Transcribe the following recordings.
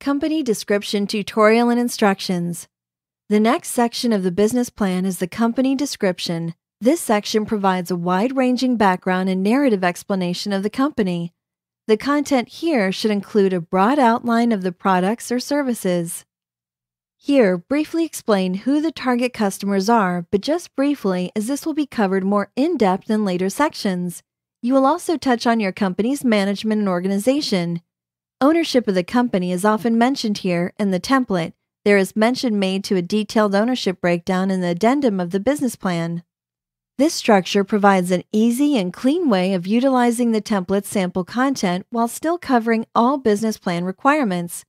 Company Description Tutorial and Instructions. The next section of the business plan is the company description. This section provides a wide-ranging background and narrative explanation of the company. The content here should include a broad outline of the products or services. Here, briefly explain who the target customers are, but just briefly, as this will be covered more in-depth in later sections. You will also touch on your company's management and organization. Ownership of the company is often mentioned here in the template. There is mention made to a detailed ownership breakdown in the addendum of the business plan. This structure provides an easy and clean way of utilizing the template's sample content while still covering all business plan requirements.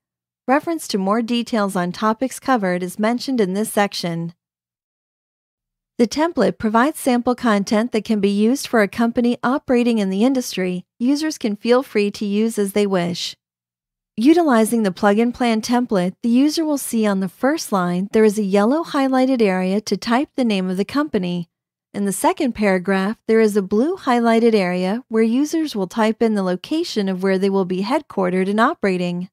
Reference to more details on topics covered is mentioned in this section. The template provides sample content that can be used for a company operating in the industry. Users can feel free to use as they wish. Utilizing the plug-in plan template, the user will see on the first line there is a yellow highlighted area to type the name of the company. In the second paragraph, there is a blue highlighted area where users will type in the location of where they will be headquartered and operating.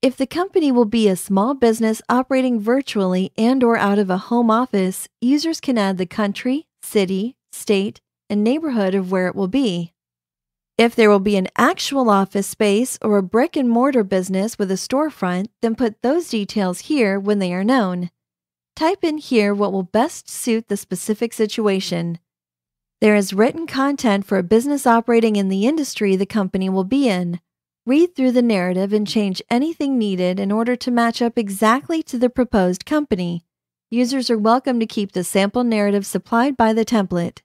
If the company will be a small business operating virtually and/or out of a home office, users can add the country, city, state, and neighborhood of where it will be. If there will be an actual office space or a brick-and-mortar business with a storefront, then put those details here when they are known. Type in here what will best suit the specific situation. There is written content for a business operating in the industry the company will be in. Read through the narrative and change anything needed in order to match up exactly to the proposed company. Users are welcome to keep the sample narrative supplied by the template.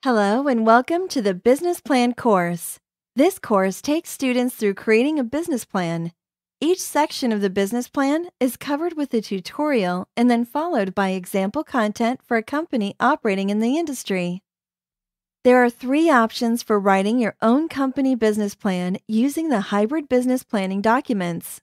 Hello and welcome to the Business Plan course. This course takes students through creating a business plan. Each section of the business plan is covered with a tutorial and then followed by example content for a company operating in the industry. There are 3 options for writing your own company business plan using the hybrid business planning documents.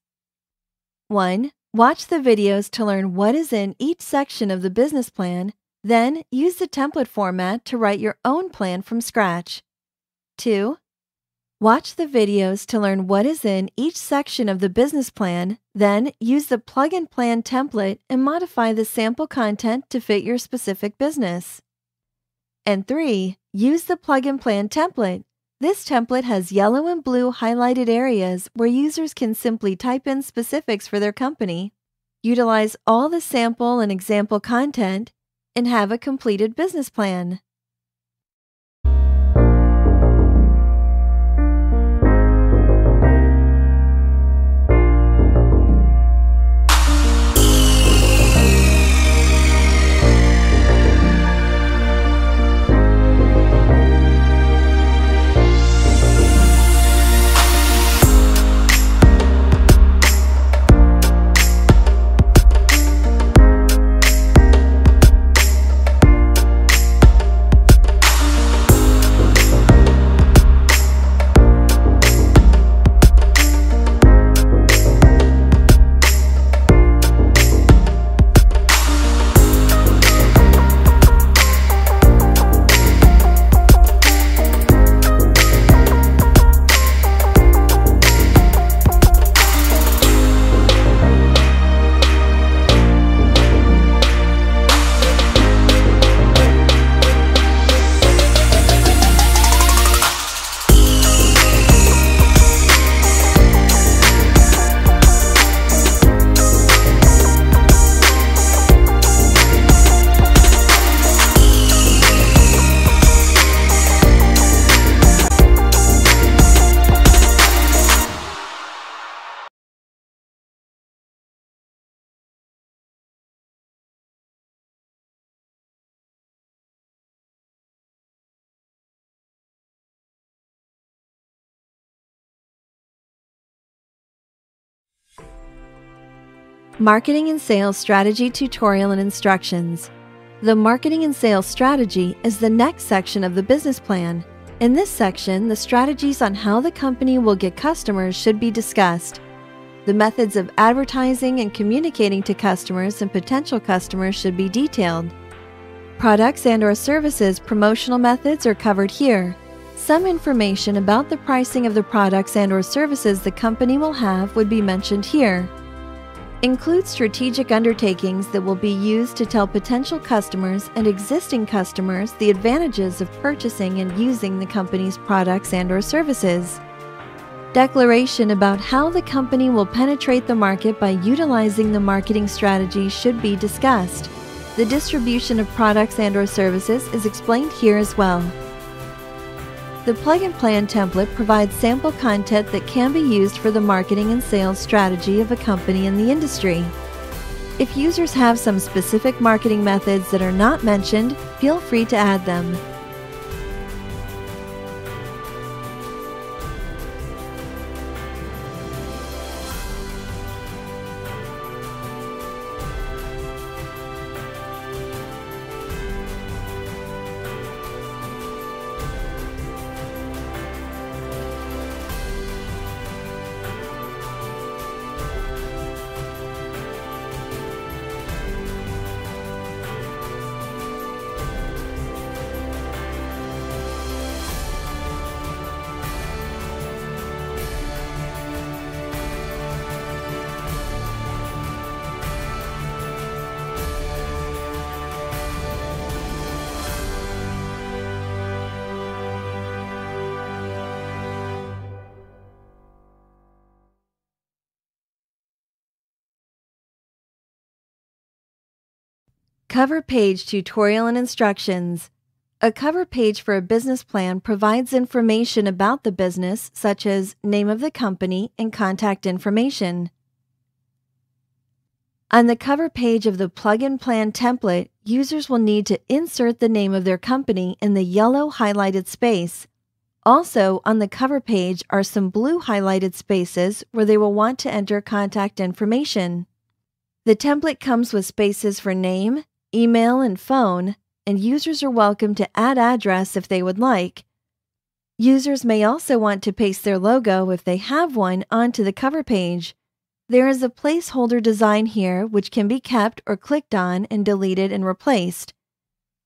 1. Watch the videos to learn what is in each section of the business plan. Then, use the template format to write your own plan from scratch. 2. Watch the videos to learn what is in each section of the business plan. Then, use the plug-in plan template and modify the sample content to fit your specific business. And 3. Use the plug-in plan template. This template has yellow and blue highlighted areas where users can simply type in specifics for their company, utilize all the sample and example content, and have a completed business plan. Marketing and Sales Strategy Tutorial and Instructions. The Marketing and Sales Strategy is the next section of the business plan. In this section, the strategies on how the company will get customers should be discussed. The methods of advertising and communicating to customers and potential customers should be detailed. Products and/or services promotional methods are covered here. Some information about the pricing of the products and/or services the company will have would be mentioned here. Include strategic undertakings that will be used to tell potential customers and existing customers the advantages of purchasing and using the company's products and/or services. Declaration about how the company will penetrate the market by utilizing the marketing strategy should be discussed. The distribution of products and/or services is explained here as well. The plug-and-plan template provides sample content that can be used for the marketing and sales strategy of a company in the industry. If users have some specific marketing methods that are not mentioned, feel free to add them. Cover page tutorial and instructions. A cover page for a business plan provides information about the business, such as name of the company and contact information. On the cover page of the plug-and-plan template, users will need to insert the name of their company in the yellow highlighted space. Also, on the cover page are some blue highlighted spaces where they will want to enter contact information. The template comes with spaces for name, email, and phone, and users are welcome to add address if they would like. Users may also want to paste their logo, if they have one, onto the cover page. There is a placeholder design here which can be kept or clicked on and deleted and replaced.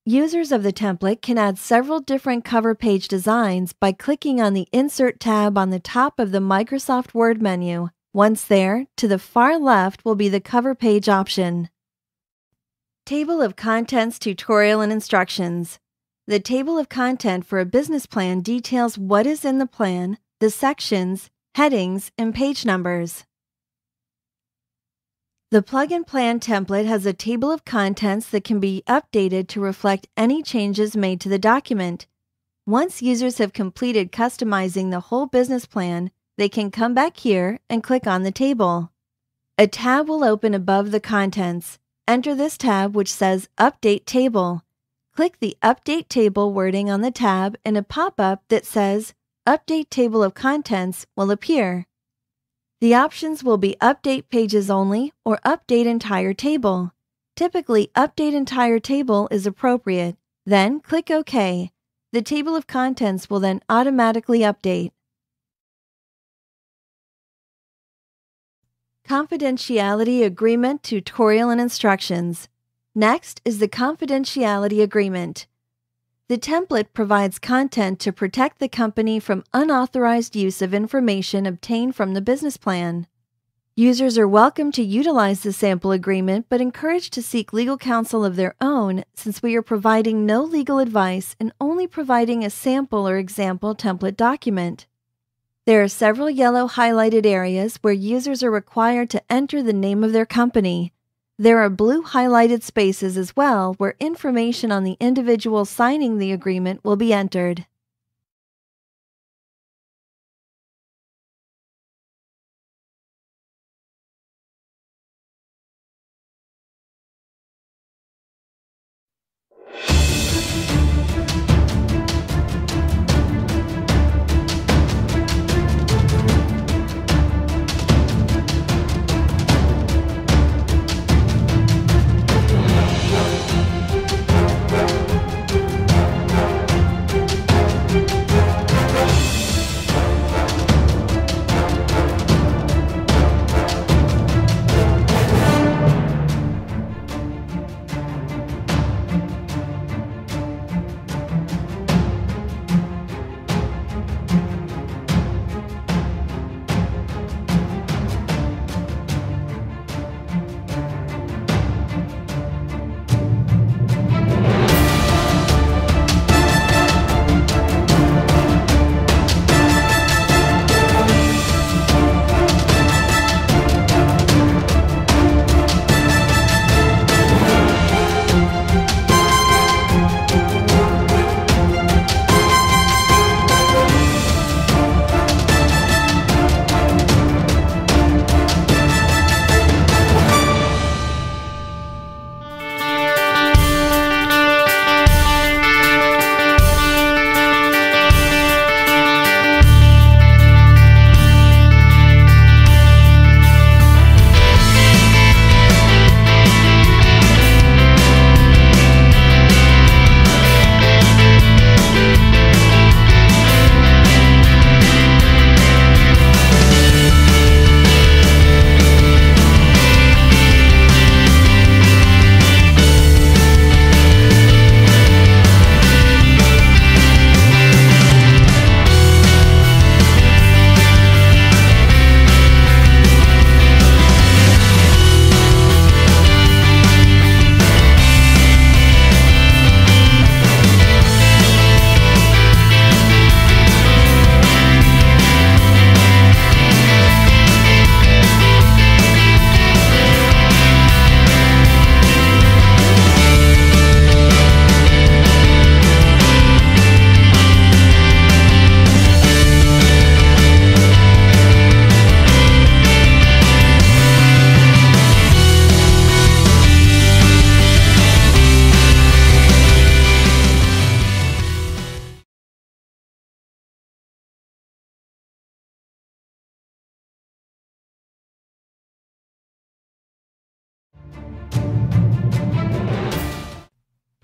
Users of the template can add several different cover page designs by clicking on the Insert tab on the top of the Microsoft Word menu. Once there, to the far left will be the cover page option. Table of Contents Tutorial and Instructions. The table of content for a business plan details what is in the plan, the sections, headings, and page numbers. The plug-and-plan template has a table of contents that can be updated to reflect any changes made to the document. Once users have completed customizing the whole business plan, they can come back here and click on the table. A tab will open above the contents. Enter this tab which says Update Table. Click the Update Table wording on the tab and a pop-up that says Update Table of Contents will appear. The options will be Update Pages Only or Update Entire Table. Typically, Update Entire Table is appropriate. Then click OK. The table of contents will then automatically update. Confidentiality Agreement Tutorial and Instructions. Next is the Confidentiality Agreement. The template provides content to protect the company from unauthorized use of information obtained from the business plan. Users are welcome to utilize the sample agreement but encouraged to seek legal counsel of their own, since we are providing no legal advice and only providing a sample or example template document. There are several yellow highlighted areas where users are required to enter the name of their company. There are blue highlighted spaces as well where information on the individual signing the agreement will be entered.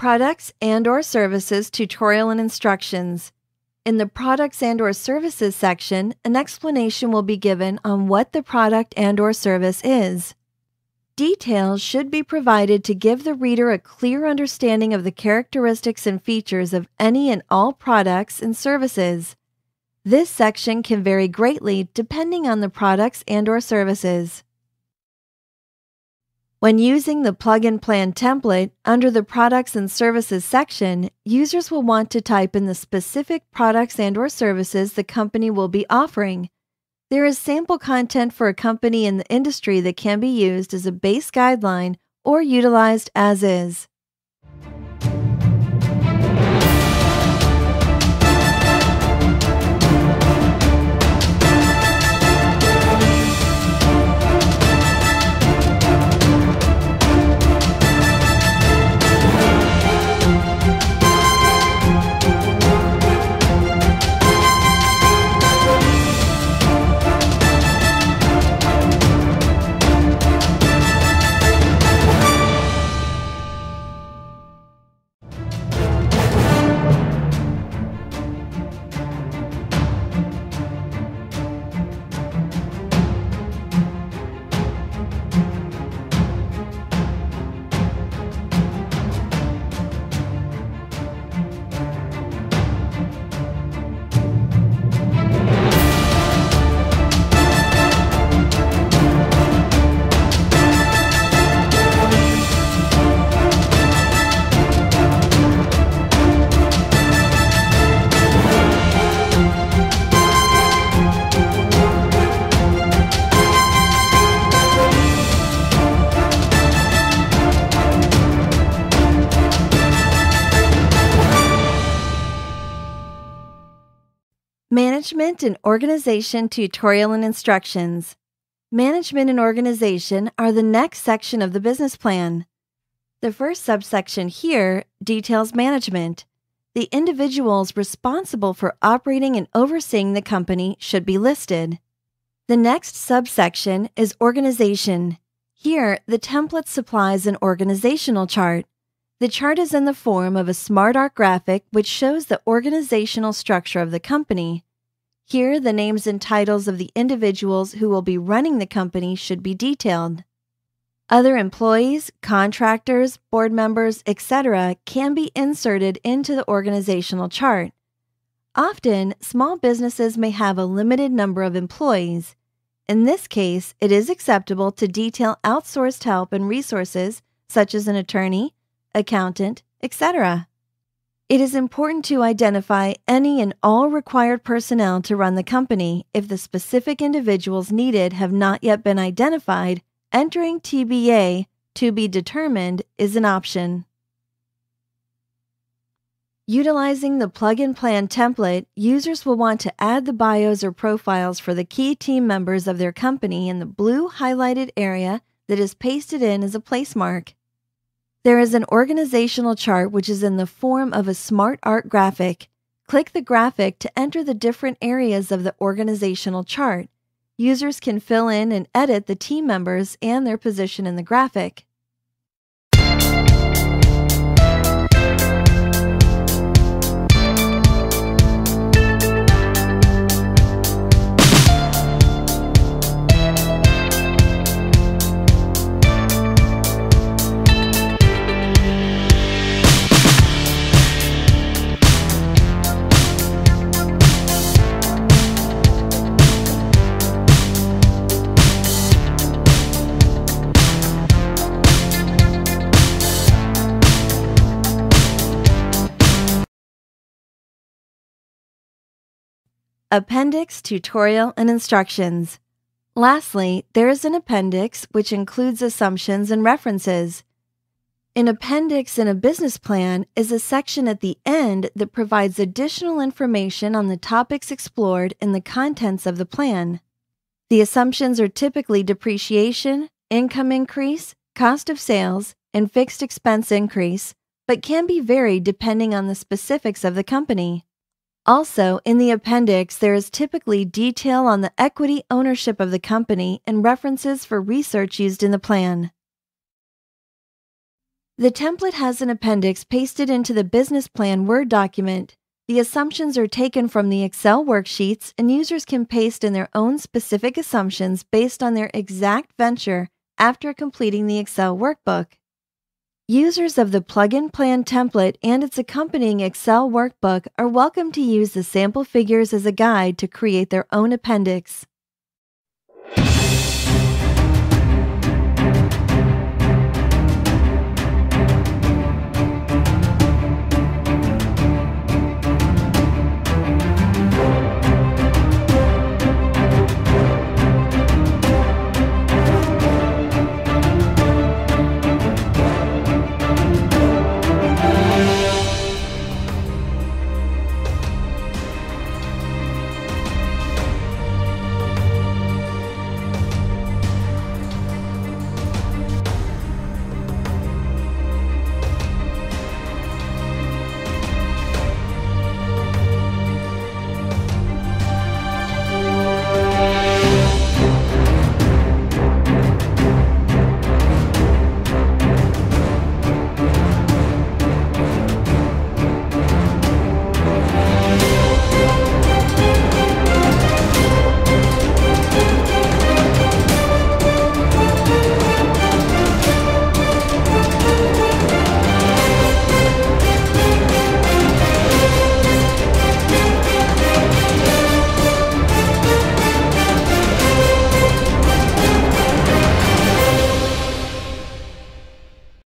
Products and/or Services Tutorial and Instructions. In the Products and/or Services section, an explanation will be given on what the product and/or service is. Details should be provided to give the reader a clear understanding of the characteristics and features of any and all products and services. This section can vary greatly depending on the products and/or services. When using the Plug-in Plan template under the Products and Services section, users will want to type in the specific products and/or services the company will be offering. There is sample content for a company in the industry that can be used as a base guideline or utilized as is. Management and Organization Tutorial and Instructions. Management and organization are the next section of the business plan. The first subsection here details management. The individuals responsible for operating and overseeing the company should be listed. The next subsection is organization. Here, the template supplies an organizational chart. The chart is in the form of a smart art graphic which shows the organizational structure of the company. Here, the names and titles of the individuals who will be running the company should be detailed. Other employees, contractors, board members, etc. can be inserted into the organizational chart. Often, small businesses may have a limited number of employees. In this case, it is acceptable to detail outsourced help and resources such as an attorney, accountant, etc. It is important to identify any and all required personnel to run the company. If the specific individuals needed have not yet been identified, entering TBA, to be determined, is an option. Utilizing the Plug-in Plan template, users will want to add the bios or profiles for the key team members of their company in the blue highlighted area that is pasted in as a place mark. There is an organizational chart which is in the form of a smart art graphic. Click the graphic to enter the different areas of the organizational chart. Users can fill in and edit the team members and their position in the graphic. Appendix, Tutorial, and Instructions. Lastly, there is an appendix which includes assumptions and references. An appendix in a business plan is a section at the end that provides additional information on the topics explored in the contents of the plan. The assumptions are typically depreciation, income increase, cost of sales, and fixed expense increase, but can be varied depending on the specifics of the company. Also, in the appendix, there is typically detail on the equity ownership of the company and references for research used in the plan. The template has an appendix pasted into the business plan Word document. The assumptions are taken from the Excel worksheets, and users can paste in their own specific assumptions based on their exact venture after completing the Excel workbook. Users of the Plugin Plan template and its accompanying Excel workbook are welcome to use the sample figures as a guide to create their own appendix.